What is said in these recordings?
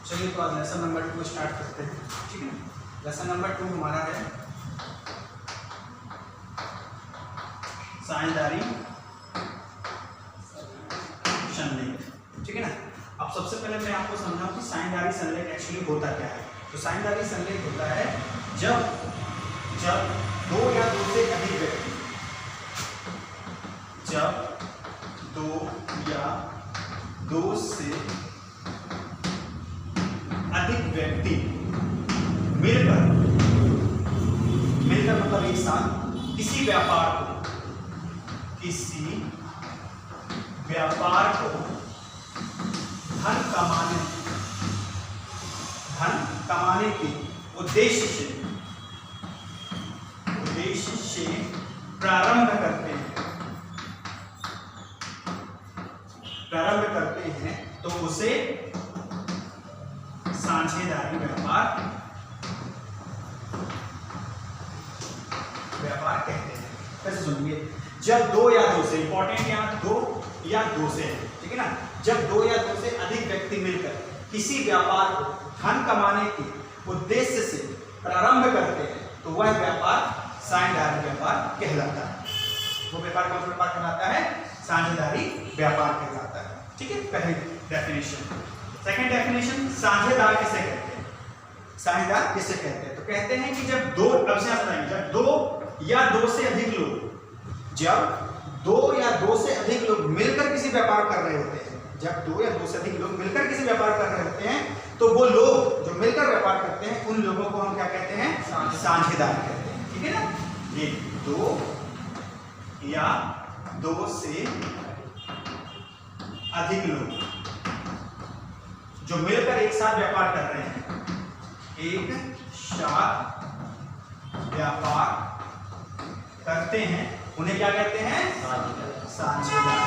चलिए तो आज लेसन नंबर 2 स्टार्ट करते हैं, ठीक है ना। लेसन नंबर 2 हमारा है साझेदारी संलेख, ठीक है ना। अब सबसे पहले मैं आपको समझाऊं कि साझेदारी संलेख एक्चुअली होता क्या है। तो साझेदारी संलेख होता है जब दो या दो से अधिक व्यक्ति, जब दो या दो से अधिक व्यक्ति मिलकर मतलब एक साथ किसी व्यापार को धन कमाने के उद्देश्य से प्रारंभ करते हैं तो उसे साझेदारी व्यापार कहते हैं। कैसे सुनिए, जब दो या दो से, इंपॉर्टेंट यहाँ दो या दो से, ठीक है ना। जब दो या दो से अधिक व्यक्ति मिलकर किसी व्यापार को धन कमाने के उद्देश्य से प्रारंभ करते हैं तो वह व्यापार साझेदारी व्यापार कहलाता है। वो व्यापार कौन सा व्यापार कहलाता है? साझेदारी व्यापार कहलाता है, ठीक है। पहली डेफिनेशन। सेकंड डेफिनेशन, साझेदार किसे कहते हैं? साझेदार किसे कहते हैं? तो कहते हैं कि जब दो, अब से जब दो या दो से अधिक लोग मिलकर किसी व्यापार कर रहे होते हैं, जब दो या दो से अधिक लोग मिलकर किसी व्यापार कर रहे होते हैं तो वो लोग जो मिलकर व्यापार करते हैं उन लोगों को हम क्या कहते हैं? साझेदार कहते हैं, ठीक है ना। ये दो या दो से अधिक लोग जो मिलकर एक साथ व्यापार कर रहे हैं, एक साथ व्यापार करते हैं, उन्हें क्या कहते हैं? साझेदार।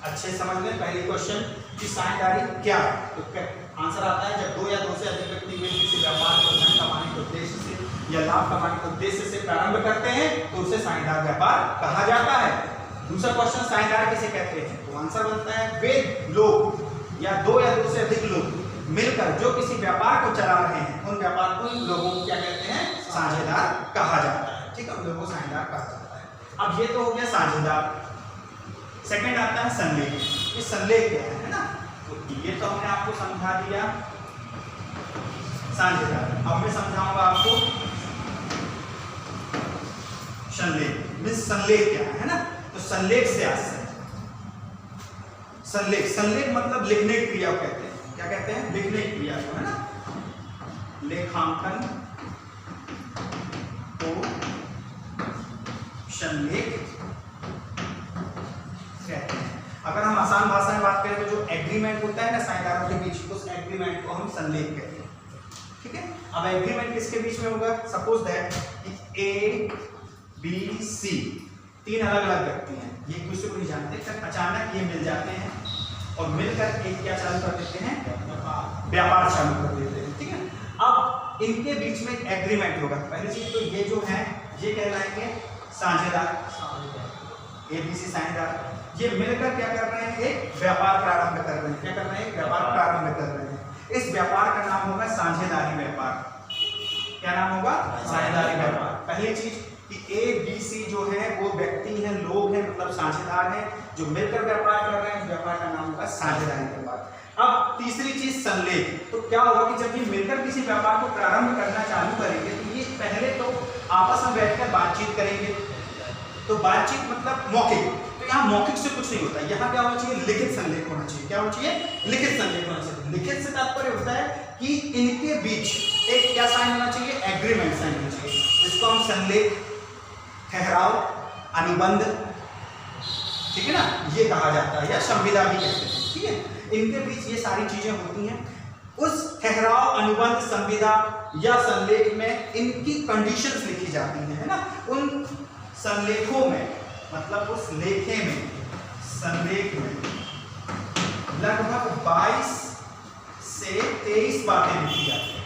अच्छे समझ लें पहली क्वेश्चन कि साझेदारी क्या है। तो आंसर आता है जब दो या दो से अधिक व्यक्ति मिल किसी व्यापार को धन कमाने के उद्देश्य से या लाभ कमाने के उद्देश्य से प्रारंभ करते हैं तो उसे साझेदार व्यापार कहा जाता है। दूसरा क्वेश्चन, साझेदार किसे कहते हैं? तो आंसर बनता है वे लोग या दो से अधिक लोग मिलकर जो किसी व्यापार को चला रहे हैं उन लोगों को क्या कहते हैं? साझेदार कहा जाता है, ठीक है। उन लोगों को साझेदार कहा जाता है। अब ये तो हो गया साझेदार। सेकंड आता है संलेख। ये संलेख क्या है ना। तो ये तो हमने आपको समझा दिया साझेदार। अब मैं समझाऊंगा आपको संलेख। संलेख क्या है ना। तो संलेख से आशय, संलेख मतलब लिखने की क्रिया को कहते हैं। क्या कहते हैं? लिखने की क्रिया को, है ना। लेखांकन को संलेख कहते हैं। अगर हम आसान भाषा में बात करें तो जो एग्रीमेंट होता है ना साझेदारों के बीच, उस एग्रीमेंट को हम संलेख कहते हैं, ठीक है। अब एग्रीमेंट किसके बीच में होगा? Suppose that A B C तीन अलग अलग व्यक्ति हैं, ये एक दूसरे को नहीं जानते, तब अचानक ये मिल जाते हैं और मिलकर एक क्या चालू कर देते हैं? व्यापार चालू कर देते हैं, ठीक है। अब इनके बीच में एक एग्रीमेंट होगा। पहली चीज तो ये जो है ये कहलाएंगे साझेदार, एबीसी साझेदार। ये मिलकर क्या कर रहे हैं? एक व्यापार प्रारंभ कर रहे हैं। क्या कर रहे हैं? व्यापार प्रारंभ कर रहे हैं। इस व्यापार का नाम होगा साझेदारी व्यापार। क्या नाम होगा? साझेदारी व्यापार। पहली चीज कि ए बी सी जो है वो व्यक्ति हैं, लोग हैं, मतलब साझेदार हैं जो मिलकर व्यापार कर रहे हैं। व्यापार का नाम होगा साझेदारी व्यापार। अब तीसरी चीज संलेख। तो क्या होगा कि जब ये मिलकर किसी व्यापार को प्रारंभ करना चालू करेंगे तो ये पहले तो आपस में बैठकर बातचीत करेंगे। तो बातचीत मतलब मौखिक, तो यहाँ मौखिक से कुछ नहीं होता, यहाँ क्या होना चाहिए? लिखित संलेख होना चाहिए। क्या होना चाहिए? लिखित संलेख होना चाहिए। लिखित से तात्पर्य होता है कि इनके बीच एक क्या साइन होना चाहिए? एग्रीमेंट साइन होना चाहिए, जिसको हम संलेख, ठहराव, अनुबंध, ठीक है ना, ये कहा जाता है, या संविदा भी कहते हैं, ठीक है। इनके बीच ये सारी चीजें होती हैं। उस ठहराव, अनुबंध, संविदा या संलेख में इनकी कंडीशंस लिखी जाती हैं, है ना। उन संलेखों में मतलब उस लेखे में, संलेख में लगभग 22 से 23 बातें लिखी जाती हैं।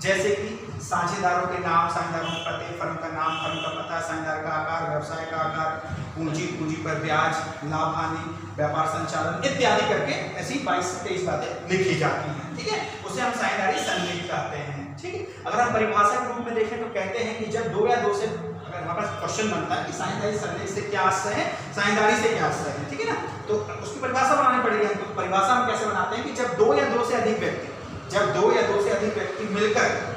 जैसे कि साझेदारों के नाम, साझेदारों के पते, फर्म का नाम, फर्म का पता, साझेदार का आकार, व्यवसाय का आकार, पूंजी, पूंजी पर ब्याज, लाभ हानि, व्यापार संचालन इत्यादि करके ऐसी 22 से 23 बातें लिखी जाती हैं। ठीक है, उसे हम साझेदारी संलेख कहते हैं। ठीक है, अगर हम परिभाषा के रूप में देखें तो कहते हैं कि जब दो या दो से, अगर हमारे पास क्वेश्चन बनता है कि साझेदारी संलेख से क्या आशय है, साझेदारी से क्या आशय है, ठीक है ना, तो उसकी परिभाषा बनानी पड़ेगी। तो परिभाषा हम कैसे बनाते हैं कि जब दो या दो से अधिक व्यक्ति, जब दो या दो से अधिक व्यक्ति मिलकर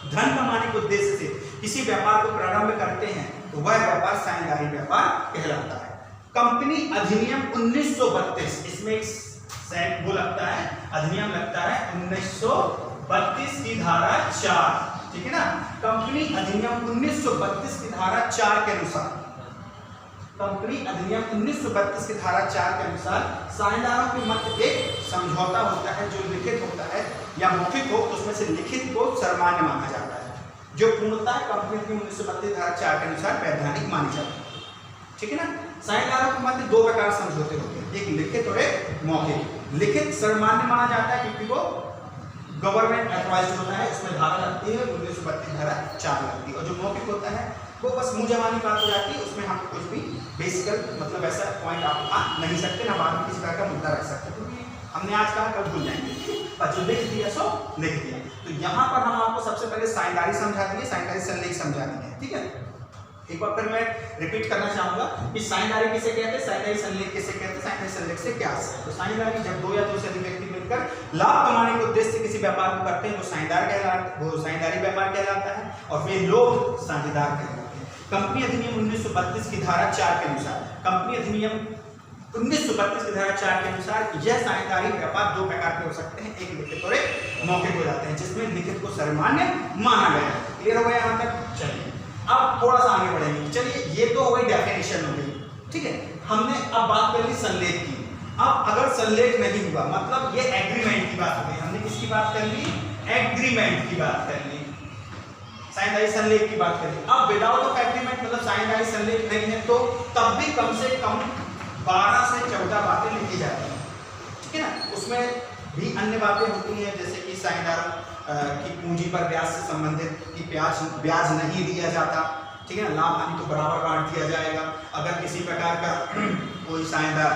धन कमाने के उद्देश्य से किसी व्यापार को प्रारंभ करते हैं तो वह व्यापार साझेदारी व्यापार कहलाता है। कंपनी अधिनियम 1932, इसमें एक वो लगता है, अधिनियम लगता है 1932 की धारा 4, ठीक है ना। कंपनी अधिनियम 1932 की धारा 4 के अनुसार, कंपनी अधिनियम 1932 की धारा 4 के अनुसार साझेदारों के मध्य एक समझौता होता है जो लिखित होता है या मौखिक हो, तो उसमें से लिखित को सर्वमान्य माना जाता है, जो पूर्णतः कंपनी अधिनियम 1932 धारा 4 के अनुसार वैधानिक मानी जाती है। ठीक है ना। साझेदारों के मध्य दो प्रकार समझौते होते हैं, एक लिखित और एक मौखिक। लिखित सर्वमान्य माना जाता है क्योंकि वो गवर्नमेंट अथॉराइज्ड होता है, उसमें धारा लगती है 1932 धारा 4 लगती है। और जो मौखिक होता है वो बस मुंह जबानी बात हो जाती है, उसमें हम कुछ भी बेसिकल मतलब ऐसा पॉइंट आप आ नहीं सकते ना, बाद में किसी तरह का मुद्दा रख सकते, क्योंकि हमने आज कहा कल भूल जाएंगे, पर जो लिख दिया सो लिख दिया। तो यहाँ पर हम आपको सबसे पहले साझेदारी समझा देंगे, साझेदारी संलेख समझा देंगे। ठीक है, एक बार फिर मैं रिपीट करना चाहूंगा कि साझेदारी किसे कहते हैं, साझेदारी संलेख किसे कहते हैं, साझेदारी संलेख से क्या है। तो साझेदारी जब दो या दो से अधिक व्यक्ति मिलकर लाभ कमाने के उद्देश्य से किसी व्यापार को करते हैं वो साझेदार कहलाता, वो साझेदारी व्यापार कहलाता है, और वे लोग साझेदार कहलाते हैं। कंपनी अधिनियम 1932 की धारा 4 के अनुसार, कंपनी अधिनियम 1932 की धारा 4 के अनुसार यह साझेदारी व्यापार दो प्रकार के हो सकते हैं, एक लिखित और एक मौखिक हो जाते हैं, जिसमें लिखित को सर्वमान्य माना गया है। क्लियर हो गया यहाँ तक? चलिए अब थोड़ा सा आगे बढ़ेंगे। चलिए ये तो हो गई डेफिनेशन हो गई, ठीक है। हमने अब बात कर ली संलेख की। अब अगर संलेख नहीं हुआ मतलब ये एग्रीमेंट की बात हो गई, हमने किसकी बात कर ली, एग्रीमेंट की बात कर ली, साझेदारी संलेख की बात कर ली। अब विदाउट ऑफ एग्रीमेंट मतलब साझेदारी संलेख नहीं है तो तब भी कम से कम 12 से 14 बातें लिखी जाती हैं, ठीक है ना। उसमें भी अन्य बातें होती हैं जैसे कि साझेदारों की पूंजी पर ब्याज से संबंधित कि ब्याज नहीं दिया जाता, ठीक है ना, लाभ हानि को बराबर बांट दिया जाएगा। अगर किसी प्रकार का कोई साझेदार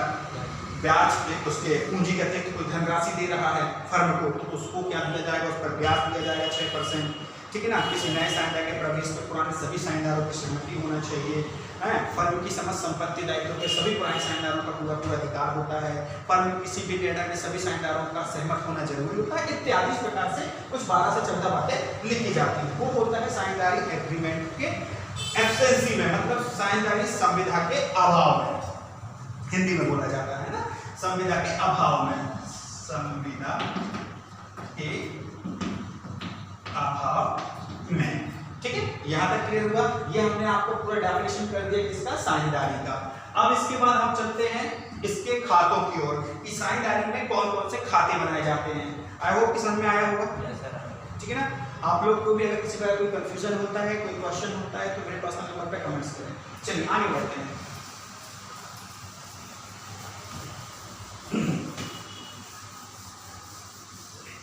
ब्याज उसके पूंजी के अतिरिक्त कोई धनराशि दे रहा है फर्म को तो उसको क्या दिया जाएगा, उस पर ब्याज दिया जाएगा 6%, ठीक है ना। किसी नए साझेदार के प्रवेश पर पुराने सभी साझेदारों की सहमति होना चाहिए, है। फर्म की समस्त संपत्ति दायित्व के सभी पुराने साझेदारों का पूरा अधिकार होता है। फर्म किसी भी निर्णय में सभी साझेदारों का सहमत होना जरूरी होता है। इत्यादि इस प्रकार से कुछ 12 से 14 बातें लिखी जाती हैं। वो होता है साझेदारी एग्रीमेंट के एब्सेंसी में, मतलब साझेदारी संविदा के अभाव में, हिंदी में बोला जाता है ना, संविदा के अभाव में, संविदा के अभाव में, ठीक है। यहां तक क्लियर हुआ। ये हमने आपको पूरा डेफिनेशन कर दिया किसका, साझेदारी का। अब इसके बाद हम चलते हैं इसके खातों की ओर कि साझेदारी में कौन कौन से खाते बनाए जाते हैं। आई होप कि समझ में आया होगा, ठीक है ना। आप लोग को भी अगर किसी प्रकार कोई कंफ्यूजन होता है, कोई क्वेश्चन होता है तो मेरे पर्सनल नंबर पे कमेंट्स करें। चलिए आगे बढ़ते हैं।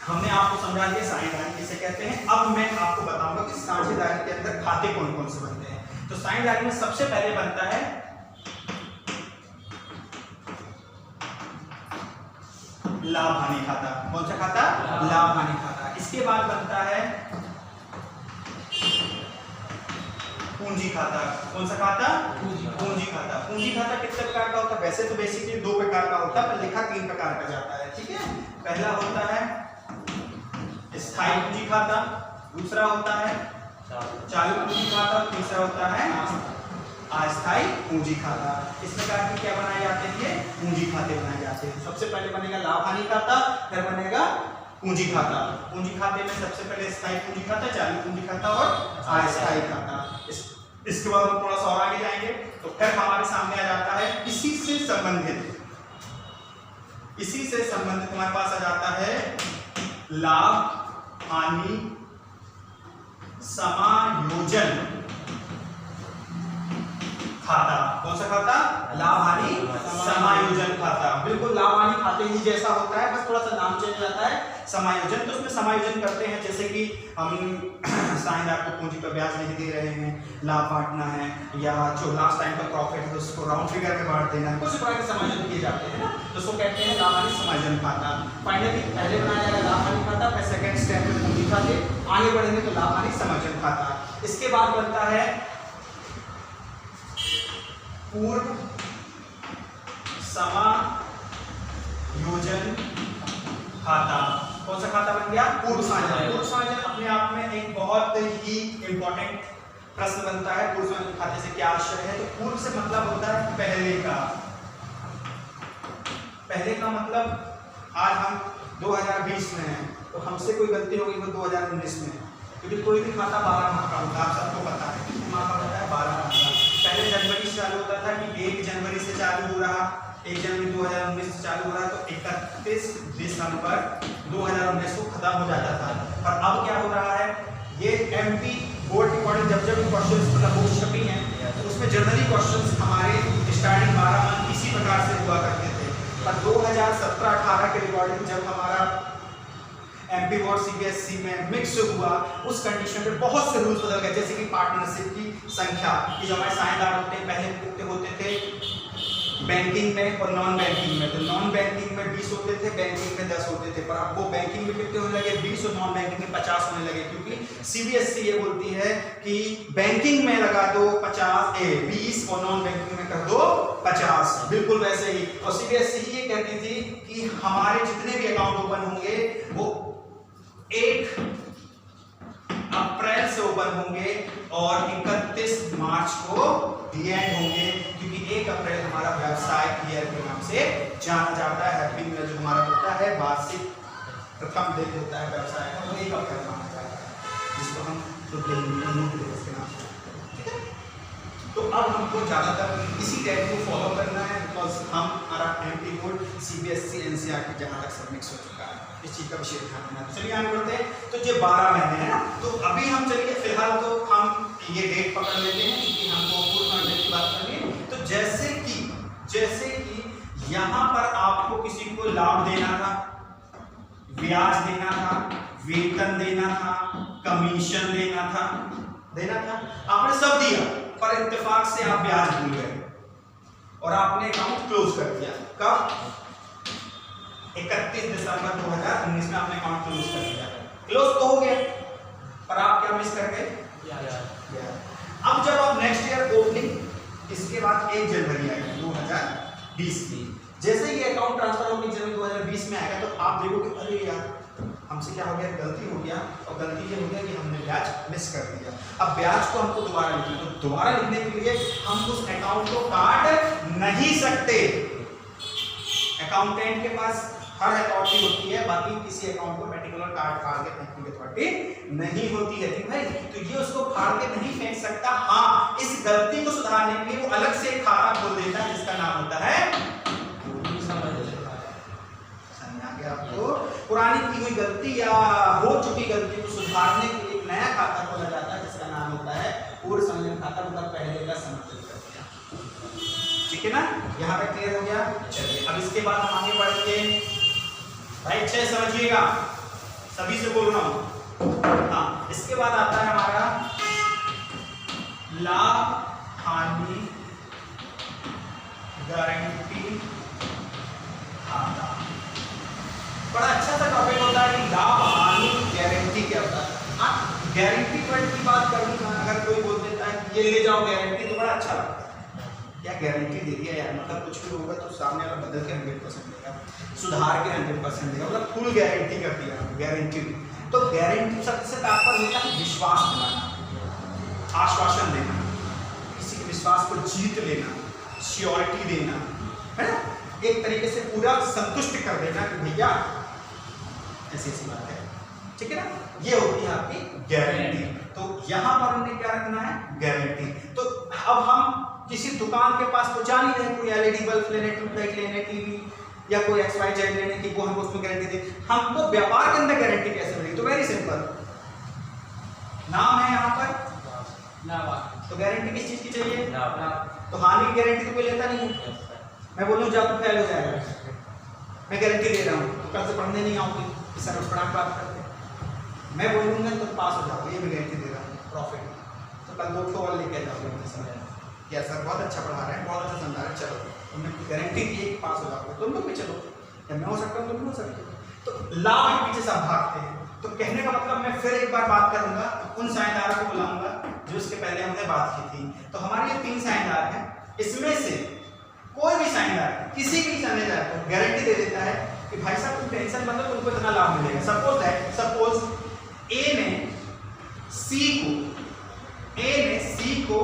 हमने आपको समझा दिया साझेदारी किसे कहते हैं। अब मैं आपको बताऊंगा कि साझेदारी के अंदर खाते कौन कौन से बनते हैं। तो साझेदारी में सबसे पहले बनता है लाभ हानि खाता। कौन सा खाता, लाभ हानि खाता। इसके बाद बनता है पूंजी खाता। कौन सा खाता, पूंजी खाता। पूंजी खाता कितने प्रकार का होता है, वैसे तो बेसिकली 2 प्रकार का होता है पर लिखा 3 प्रकार का जाता है, ठीक है। पहला होता है स्थायी पूंजी खाता, दूसरा होता है चालू पूंजी खाता, तीसरा होता है अस्थायी पूंजी खाता। इस प्रकार के क्या बनाए जाते हैं, ये पूंजी खाते बनाए जाते हैं। सबसे पहले बनेगा लाभ हानि खाता, फिर बनेगा पूंजी खाता। पूंजी खाते में सबसे पहले स्थायी पूंजी खाता, चालू पूंजी खाता और अस्थायी खाता। इसके बाद हम थोड़ा सा और आगे जाएंगे तो फिर हमारे सामने आ जाता है इसी से संबंधित हमारे पास आ जाता है लाभ हानि समायोजन खाता। कौन सा खाता, लाभ हानि समायोजन खाता। बिल्कुल लाभ हानि खाता खाते ही जैसा होता है, बस थोड़ा सा नाम चेंज आता है, समायोजन। तो उसमें समायोजन करते हैं, जैसे कि हम साझेदार को पूंजी पर ब्याज नहीं दे रहे हैं, लाभ बांटना है, या जो लास्ट टाइम का प्रॉफिट है उसको राउंड फिगर में बांट देना है, कुछ प्रकार के समायोजन किए जाते हैं ना, तो उसको कहते हैं लाभ हानि समायोजन खाता। फाइनली पहले बनाया जाएगा लाभ हानि खाता, फिर सेकंड स्टेप में पूंजी खाते, आगे बढ़ेंगे तो लाभ हानि समायोजन खाता। इसके बाद बनता है पूर्व समायोजन खाता। कौन सा खाता बन गया? पूर्व समायोजन। पूर्व समायोजन अपने आप में एक बहुत ही इंपॉर्टेंट प्रश्न बनता है। पूर्व समायोजन खाते से क्या आशय है? तो पूर्व से मतलब होता है पहले का। पहले का मतलब आज हम 2020 में हैं, तो हमसे कोई गलती होगी वो 2019 में, क्योंकि कोई भी खाता 12 माह का होता है, आप सबको पता है कितने माह का होता है? 12 माह का। पहले जनवरी से चालू होता था कि 1 जनवरी से चालू हो रहा, 1 जनवरी 2019 से चालू हो रहा, तो 31 दिसंबर 2019 को खत्म हो जाता था। और अब क्या हो रहा है, ये एमपी बोर्ड के अकॉर्डिंग जब जब क्वेश्चंस मतलब बुक छपी हैं तो उसमें जनरली क्वेश्चंस हमारे स्टार्टिंग 12 मंथ इसी प्रकार से हुआ करते थे। पर 2017-18 के रिकॉर्डिंग जब हमारा एमपी बोर्ड सीबीएसई में मिक्स हुआ, उस कंडीशन में बहुत से रूल्स बदल गए, जैसे कि पार्टनरशिप की संख्या, कि जो हमारे साझेदार होते हैं पहले कितने होते थे बैंकिंग में और नॉन बैंकिंग में, तो नॉन बैंकिंग में 20 होते थे, बैंकिंग में 10 होते थे, पर अब वो बैंकिंग में कितने होने लगे? 20 और नॉन बैंकिंग में 50 होने लगे, क्योंकि सीबीएसई ये बोलती है कि बैंकिंग में लगा दो 20 और नॉन बैंकिंग में कर दो 50, बिल्कुल वैसे ही। और सीबीएसई ये कहती थी कि हमारे जितने भी अकाउंट ओपन होंगे वो 1 अप्रैल से ओपन होंगे और 31 मार्च को एंड होंगे, क्योंकि 1 अप्रैल हमारा व्यवसाय ईयर के नाम से जाना जाता है। हैप्पी न्यू ईयर जो हमारा होता है वार्षिक प्रथम दिन होता है व्यवसाय का, वो 1 अप्रैल माना जाता है, जिसको हम दिवस के नाम से। तो अब हमको ज्यादातर इसी टाइप को फॉलो करना है, बिकॉज हमारा एमपी बोर्ड सीबीएसई एनसीईआरटी जहां तक सब मिक्स हो चुका है, इस चीज का विशेष ध्यान रखना है। चलिए आगे बढ़ते हैं। तो ये 12 महीने है ना, तो अभी हम चलिए फिलहाल तो हम ये डेट पकड़ लेते हैं क्योंकि हमको पूर्व समायोजन की बात करनी है। तो जैसे कि यहाँ पर आपको किसी को लाभ देना था, ब्याज देना था, वेतन देना था, कमीशन देना था, आपने सब दिया, पर इत्तेफाक से आप ब्याज भूल गए और आपने अकाउंट क्लोज कर दिया। कब? 31 दिसंबर 2019 में आपने अकाउंट क्लोज कर दिया। क्लोज तो हो गया, पर आप क्या मिस कर गए? अब जब आप नेक्स्ट ईयर ओपनिंग, इसके बाद 1 जनवरी आएगी 2020 की, जैसे ये अकाउंट ट्रांसफर होगी जनवरी 2020 में आएगा, तो आप देखोगे अरे यार हमसे क्या हो गया, गलती हो गया, और गलती ये हो गया कि हमने ब्याज मिस कर दिया। अब ब्याज को हमको दोबारा लिखना, तो दोबारा लिखने के लिए हम उस अकाउंट को काट नहीं सकते। अकाउंटेंट के पास हर अथॉरिटी होती है, बाकी किसी अकाउंट को पर्टिकुलर कार्ड फाड़ के फेंकने की अथॉरिटी नहीं होती है। भाई तो ये उसको फाड़ के नहीं फेंक सकता। हाँ, इस गलती को सुधारने के लिए वो अलग से एक खाता खोल देता है जिसका नाम होता है आपको पुरानी की हुई गलती या हो चुकी गलती को सुधारने के लिए एक नया खाता खोला जाता है जिसका नाम होता है पूर्व समायोजन खाता, मतलब पहले का समर्थन कर दिया। ठीक है ना, यहाँ पे क्लियर हो गया। चलिए अब इसके बाद हम आगे बढ़ेंगे। भाई अच्छे से समझिएगा, सभी से बोल रहा हूँ। हाँ, इसके बाद आता है हमारा लाभ हानि गारंटी खाता। बड़ा अच्छा सा टॉपिक होता है कि लाभ हानि गारंटी क्या होता है। हाँ, गारंटी पॉइंट की बात करूंगा, अगर कोई बोल देता है कि ये ले जाओ गारंटी, तो बड़ा अच्छा लगता है। क्या गारंटी दे दिया यार, मतलब कुछ भी होगा तो सामने वाला बदल के 100% देगा, सुधार के 100% देगा, मतलब फुल गारंटी कर दिया गारंटी। तो गारंटी शब्द से तात्पर्य होता है विश्वास दिलाना, आश्वासन देना, किसी के विश्वास को जीत लेना, श्योरिटी देना, है ना, एक तरीके से पूरा संतुष्ट कर देना कि भैया ऐसी बात है। ठीक है ना, ये होती है आपकी गारंटी। तो यहां पर हमने क्या रखना है? गारंटी। तो अब हम किसी दुकान के पास तो जा नहीं रहे कोई एलईडी बल्ब लेने, ट्यूबलाइट लेने, टीवी या कोई XYZ लेने की, वो हमको उसमें गारंटी दे। हमको व्यापार के अंदर गारंटी कैसे मिलेगी? तो वेरी सिंपल, नाम है यहाँ पर तो गारंटी किस चीज की चाहिए? तो हानि की गारंटी तो कोई लेता नहीं है। मैं बोलूँ जा तो फेल हो जाएगा, मैं गारंटी दे रहा हूँ, तो कल से पढ़ने नहीं आओगे कि सर उस पढ़ा बात करते हैं, मैं बोलूँगा तो पास हो जाओगे, ये मैं गारंटी दे रहा हूँ प्रॉफिट। तो कल 2 और लेके जाओगे अपने समय कि सर बहुत अच्छा पढ़ा रहे हैं, बहुत अच्छा समझा रहे हैं, चलो तुमने गारंटी दी एक पास हो जाओगे, तुम लोग भी चलो, या मैं हो सकता हूँ तुम भी हो सकते हो। तो लाभ के पीछे सब भागते हैं। तो कहने का मतलब मैं फिर एक बार बात करूंगा, उन साइनदारों को बुलाऊंगा जो इसके पहले हमने बात की थी। तो हमारे ये 3 साइनदार हैं, इसमें से कोई भी साइनदार किसी की चलने जाए तो गारंटी दे देता है कि भाई साहब तुम टेंशन मत लो, तुमको इतना लाभ मिलेगा। सपोज ए ने सी को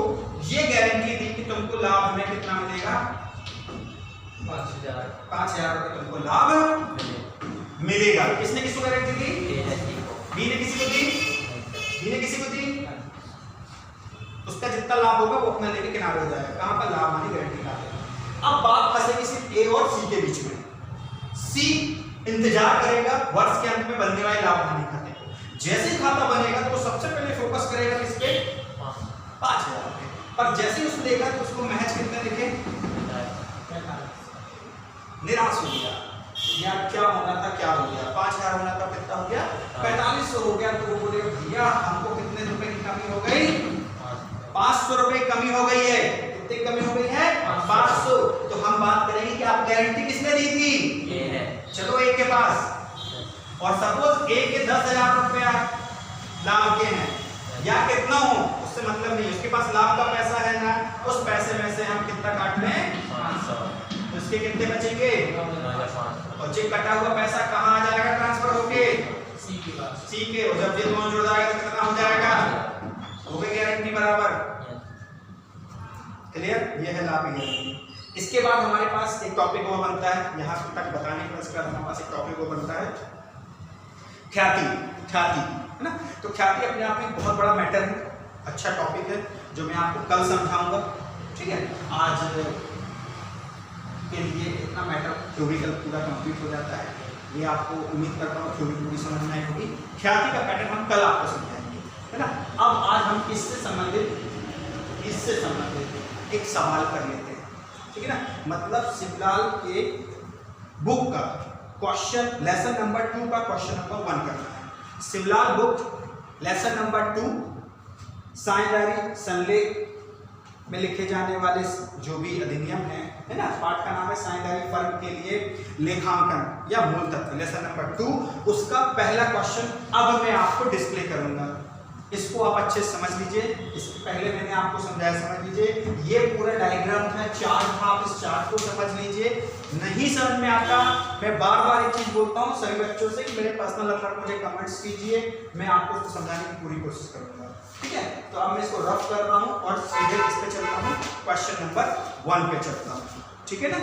ये गारंटी दी कि तुमको लाभ में कितना मिलेगा, 5,000 रुपये तुमको लाभ मिलेगा। किसने किसको गारंटी दी? बी ने किसी को दी, उसका जितना लाभ होगा वो अपना लेके किनारे हो जाएगा। कहां पर लाभ मानी गारंटी का। अब बात फंसेगी सिर्फ ए और सी के बीच में। सी इंतजार करेगा वर्ष के अंत में बनने वाले लाभ हानि खाते को। जैसे ही खाता बनेगा तो वो सबसे पहले फोकस करेगा किस पे? 5,000 पे। पर जैसे ही उसने देखा तो उसको महज कितने दिखे? निराश हो गया, यार क्या होना था क्या हो गया, 5,000 होना था कितना हो गया? 4500 हो गया। तो वो बोलेगा भैया हमको कितने रुपए की कमी हो गई? 500 रुपए कमी हो गई है। कितनी कमी हो गई है? 500। तो हम बात करेंगे कि आप गारंटी किसने दी थी? ये है। चलो एक के पास, और सपोज एक के 10,000 रुपया लाभ के हैं या कितना हो उससे मतलब नहीं, उसके पास लाभ का पैसा है ना, उस पैसे में से हम कितना काट लें? 500। तो इसके कितने बचेंगे? 9,500। और जो कटा हुआ पैसा कहाँ आ जाएगा ट्रांसफर होके? सी के पास। सी के, और जब ये दोनों जुड़ जाएगा तो कितना हो जाएगा? हो गई गारंटी बराबर। क्लियर? ये है लाभ गारंटी। इसके बाद हमारे पास एक टॉपिक और बनता है, यहाँ तक बताने के बाद हमारे पास एक टॉपिक और बनता है ख्याति, है ना। तो ख्याति अपने आप में बहुत बड़ा मैटर है, अच्छा टॉपिक है जो मैं आपको कल समझाऊंगा। ठीक है, आज के लिए इतना मैटर थ्योरिकल पूरा कंप्लीट हो जाता है। ये आपको उम्मीद करता हूँ थ्योरी पूरी समझ में आई होगी। ख्याति का पैटर्न हम कल आपको समझाएंगे, है ना। अब आज हम इससे संबंधित एक सवाल कर लेते हैं, ठीक है ना। मतलब शिवलाल के बुक का क्वेश्चन लेसन नंबर 2 का क्वेश्चन नंबर 1 करना है। शिवलाल बुक लेसन नंबर 2 साइनदारी संलेख में लिखे जाने वाले जो भी अधिनियम है ना। पाठ का नाम है साइनदारी फर्म के लिए लेखांकन या मूल तत्व, लेसन नंबर 2। उसका पहला क्वेश्चन अब मैं आपको डिस्प्ले करूंगा, इसको आप अच्छे से समझ लीजिए। इससे पहले मैंने आपको समझाया, समझ लीजिए। ये पूरा डायग्राम था, चार्ट था, आप इस चार्ट को समझ लीजिए। नहीं समझ में आता, मैं बार बार एक चीज बोलता हूँ सभी बच्चों से कि मेरे पर्सनल नंबर मुझे कमेंट्स कीजिए, मैं आपको उसको समझाने की पूरी कोशिश करूंगा। ठीक है, तो अब मैं इसको रफ कर रहा हूँ और सीधे इस पे चलता हूँ, क्वेश्चन नंबर 1 पे चलता हूँ। ठीक है ना।